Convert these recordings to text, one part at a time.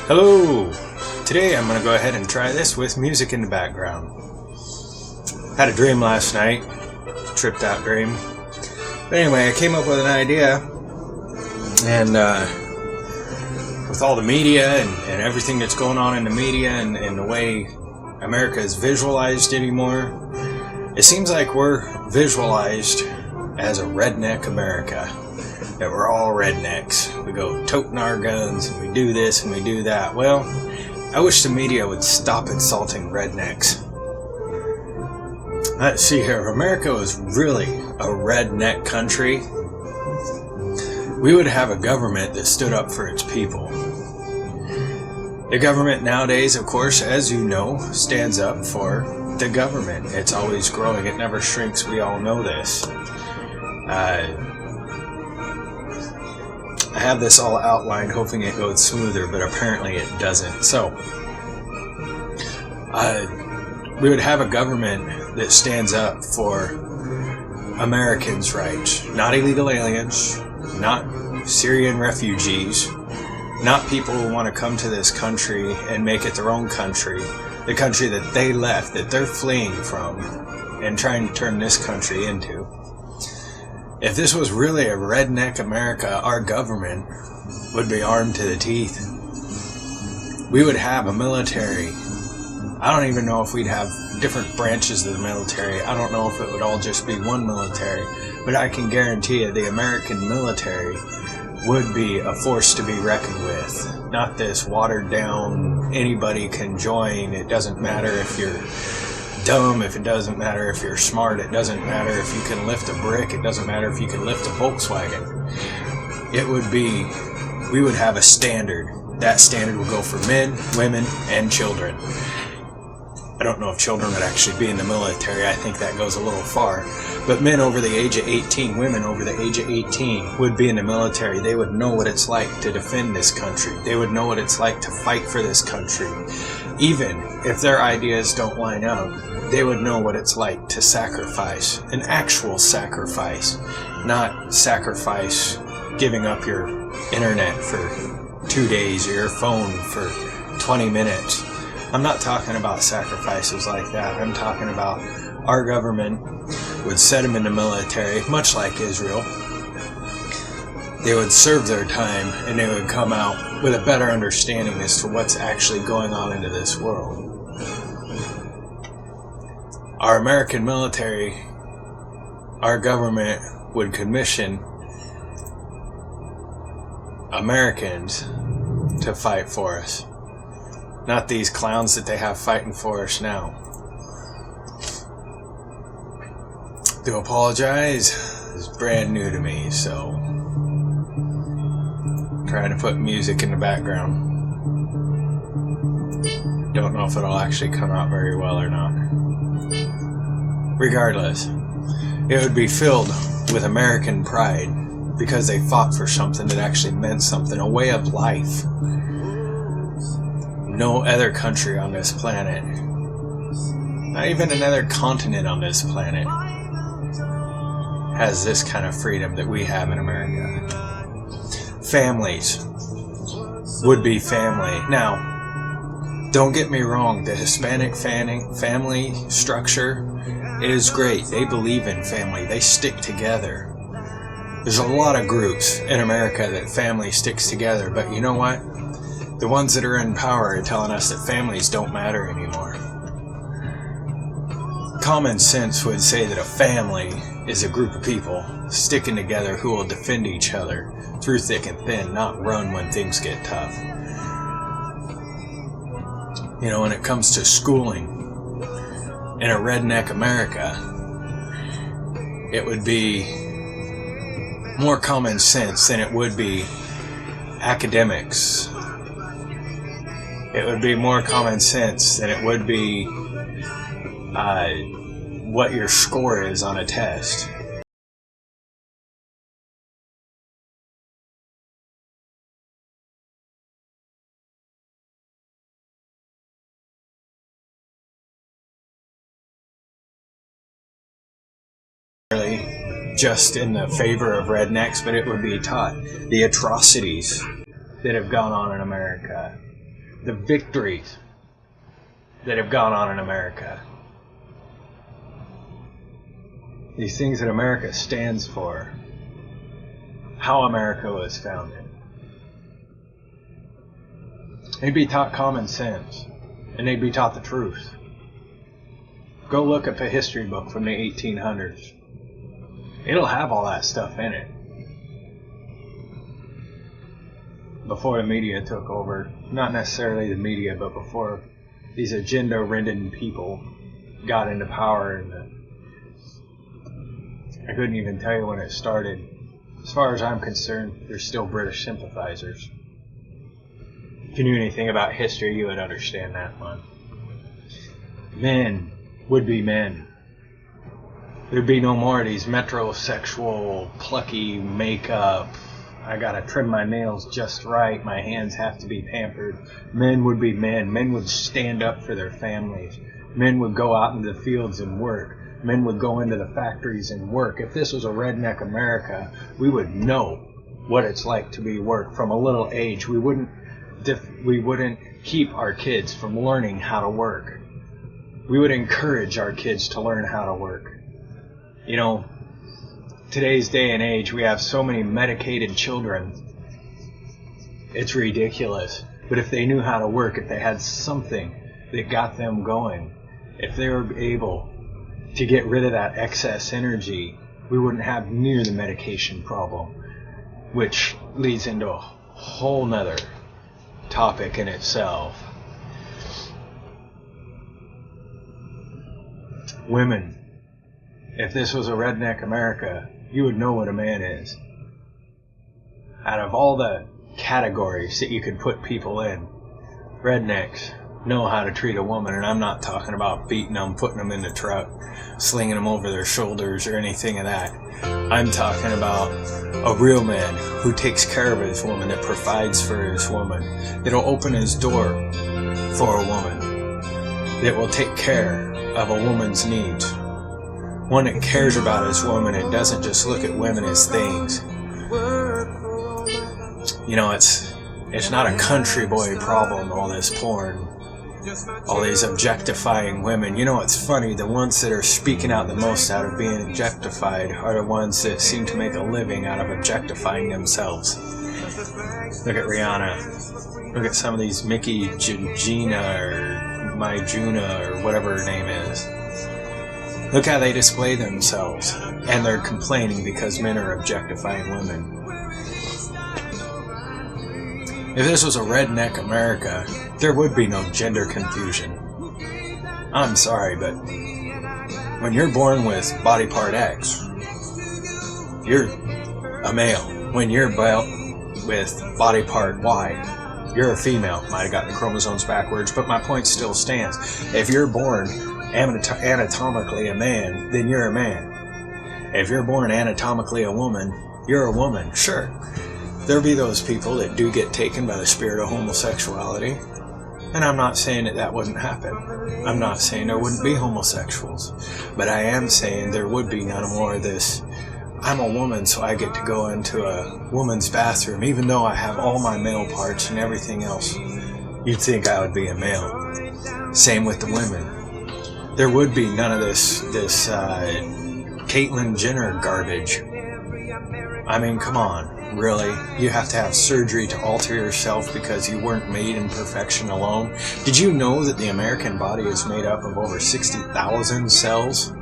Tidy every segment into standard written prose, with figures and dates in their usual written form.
Hello! Today I'm going to go ahead and try this with music in the background. Had a dream last night. Tripped out dream. But anyway, I came up with an idea. And with all the media and everything that's going on in the media and the way America is visualized anymore, it seems like we're visualized as a redneck America. That we're all rednecks. We go toting our guns and we do this and we do that. Well, I wish the media would stop insulting rednecks. Let's see here. If America was really a redneck country, we would have a government that stood up for its people. The government nowadays, of course, as you know, stands up for the government. It's always growing. It never shrinks. We all know this. I have this all outlined, hoping it goes smoother, but apparently it doesn't. So, we would have a government that stands up for Americans' rights, not illegal aliens, not Syrian refugees, not people who want to come to this country and make it their own country, the country that they left, that they're fleeing from, and trying to turn this country into. If this was really a redneck America, our government would be armed to the teeth. We would have a military. I don't even know if we'd have different branches of the military. I don't know if it would all just be one military. But I can guarantee you the American military would be a force to be reckoned with. Not this watered down, anybody can join. It doesn't matter if you're dumb, if it doesn't matter if you're smart, it doesn't matter if you can lift a brick, it doesn't matter if you can lift a Volkswagen. It would be, we would have a standard. That standard would go for men, women, and children. I don't know if children would actually be in the military. I think that goes a little far. But men over the age of 18, women over the age of 18 would be in the military. They would know what it's like to defend this country. They would know what it's like to fight for this country. Even if their ideas don't line up, they would know what it's like to sacrifice, an actual sacrifice, not sacrifice giving up your internet for 2 days or your phone for 20 minutes. I'm not talking about sacrifices like that. I'm talking about our government would set them in the military, much like Israel. They would serve their time and they would come out with a better understanding as to what's actually going on into this world. Our American military, our government would commission Americans to fight for us. Not these clowns that they have fighting for us now. To apologize is brand new to me, so trying to put music in the background. Don't know if it'll actually come out very well or not. Regardless, it would be filled with American pride because they fought for something that actually meant something, a way of life. No other country on this planet, not even another continent on this planet, has this kind of freedom that we have in America. Families would be family. Now, don't get me wrong, the Hispanic family structure is great. They believe in family. They stick together. There's a lot of groups in America that family sticks together, but you know what? The ones that are in power are telling us that families don't matter anymore. Common sense would say that a family is a group of people sticking together who will defend each other through thick and thin, not run when things get tough. You know, when it comes to schooling in a redneck America, it would be more common sense than it would be academics. It would be more common sense than it would be what your score is on a test. Just in the favor of rednecks, but it would be taught the atrocities that have gone on in America. the victories that have gone on in America. These things that America stands for. How America was founded. They'd be taught common sense. And they'd be taught the truth. Go look up a history book from the 1800s. It'll have all that stuff in it. Before the media took over. Not necessarily the media, but before these agenda-ridden people got into power. And I couldn't even tell you when it started. As far as I'm concerned, they're still British sympathizers. If you knew anything about history, you would understand that one. Men would be men. There'd be no more of these metrosexual, plucky makeup. I gotta trim my nails just right. My hands have to be pampered. Men would be men. Men would stand up for their families. Men would go out into the fields and work. Men would go into the factories and work. If this was a redneck America, we would know what it's like to be worked from a little age. We wouldn't keep our kids from learning how to work. We would encourage our kids to learn how to work. You know, today's day and age, we have so many medicated children. It's ridiculous. But if they knew how to work, if they had something that got them going, if they were able to get rid of that excess energy, we wouldn't have near the medication problem, which leads into a whole nother topic in itself. Women. If this was a redneck America, you would know what a man is. Out of all the categories that you could put people in, rednecks know how to treat a woman, and I'm not talking about beating them, putting them in the truck, slinging them over their shoulders or anything of that. I'm talking about a real man who takes care of his woman, that provides for his woman, that'll open his door for a woman, that will take care of a woman's needs. One that cares about his woman and doesn't just look at women as things. You know, it's not a country boy problem, all this porn. All these objectifying women. You know what's funny? The ones that are speaking out the most out of being objectified are the ones that seem to make a living out of objectifying themselves. Look at Rihanna. Look at some of these Mickey Gina or Myjuna or whatever her name is. Look how they display themselves. And they're complaining because men are objectifying women. If this was a redneck America, there would be no gender confusion. I'm sorry, but when you're born with body part X, you're a male. When you're with body part Y, you're a female. Might have gotten the chromosomes backwards, but my point still stands. If you're born anatomically a man, then you're a man. If you're born anatomically a woman, you're a woman. Sure. There'll be those people that do get taken by the spirit of homosexuality. And I'm not saying that wouldn't happen. I'm not saying there wouldn't be homosexuals. But I am saying there would be none more of this, I'm a woman, so I get to go into a woman's bathroom, even though I have all my male parts and everything else. You'd think I would be a male. Same with the women. There would be none of this Caitlyn Jenner garbage. I mean, come on. Really? You have to have surgery to alter yourself because you weren't made in perfection alone? Did you know that the American body is made up of over 60,000 cells?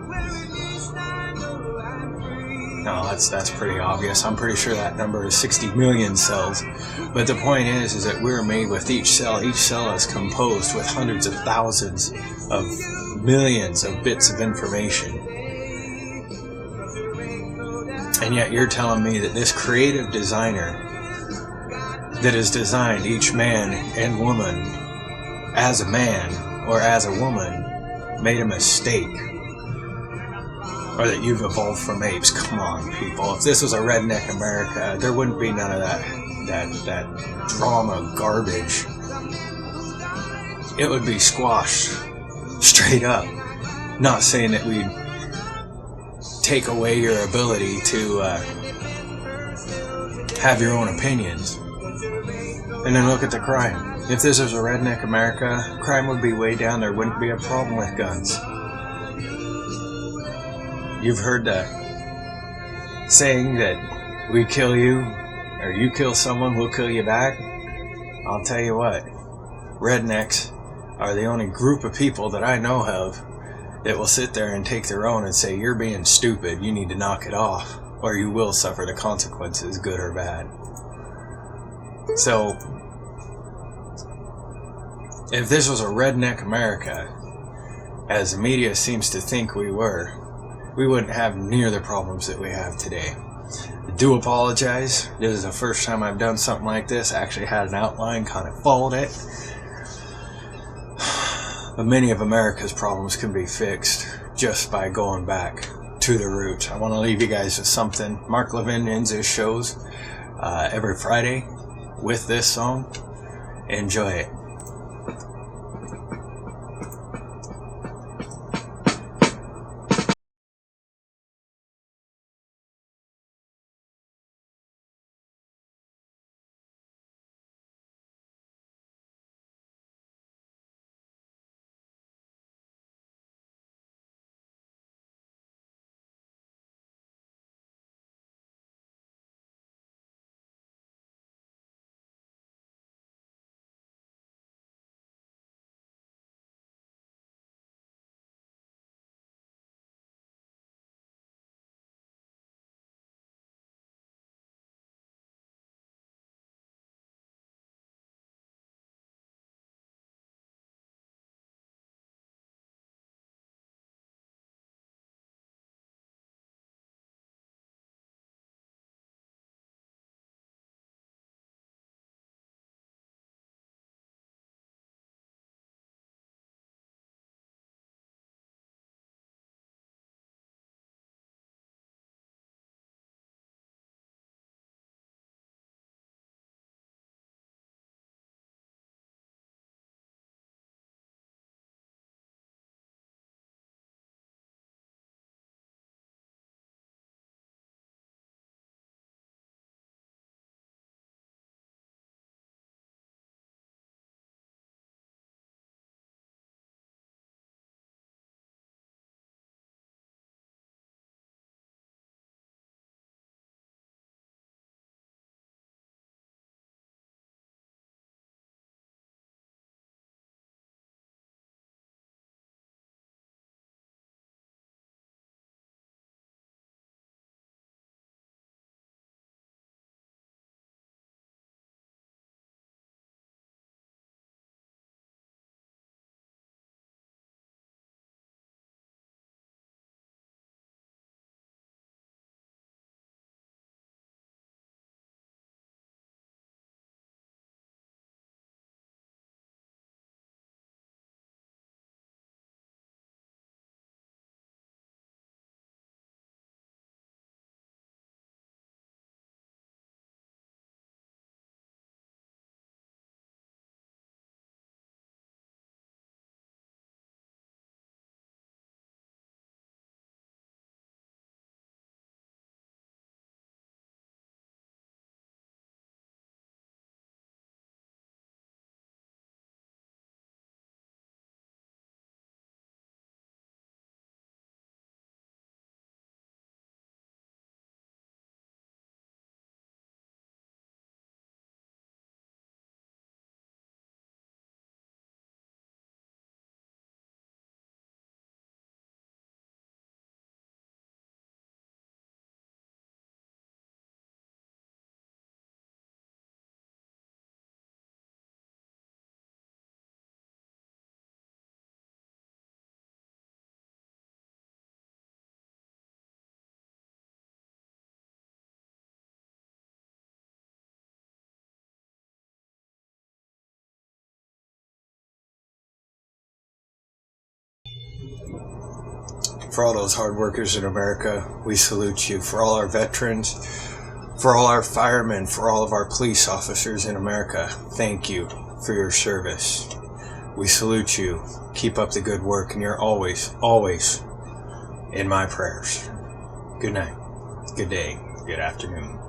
No, that's pretty obvious. I'm pretty sure that number is 60 million cells. But the point is that we're made with each cell. Each cell is composed with hundreds of thousands of millions of bits of information. And yet you're telling me that this creative designer that has designed each man and woman as a man or as a woman made a mistake. Or that you've evolved from apes. Come on, people. If this was a redneck America, there wouldn't be none of that drama garbage. It would be squashed straight up. Not saying that we'd take away your ability to have your own opinions. And then look at the crime. If this was a redneck America, crime would be way down. There wouldn't be a problem with guns. You've heard the saying that we kill you, or you kill someone, we'll kill you back. I'll tell you what, rednecks are the only group of people that I know of that will sit there and take their own and say, you're being stupid, you need to knock it off, or you will suffer the consequences, good or bad. So, if this was a redneck America, as the media seems to think we were, we wouldn't have near the problems that we have today. I do apologize. This is the first time I've done something like this. I actually had an outline, kind of followed it. But many of America's problems can be fixed just by going back to the roots. I want to leave you guys with something. Mark Levin ends his shows every Friday with this song. Enjoy it. For all those hard workers in America, we salute you. For all our veterans, for all our firemen, for all of our police officers in America, thank you for your service. We salute you. Keep up the good work, and you're always, always in my prayers. Good night, good day, good afternoon.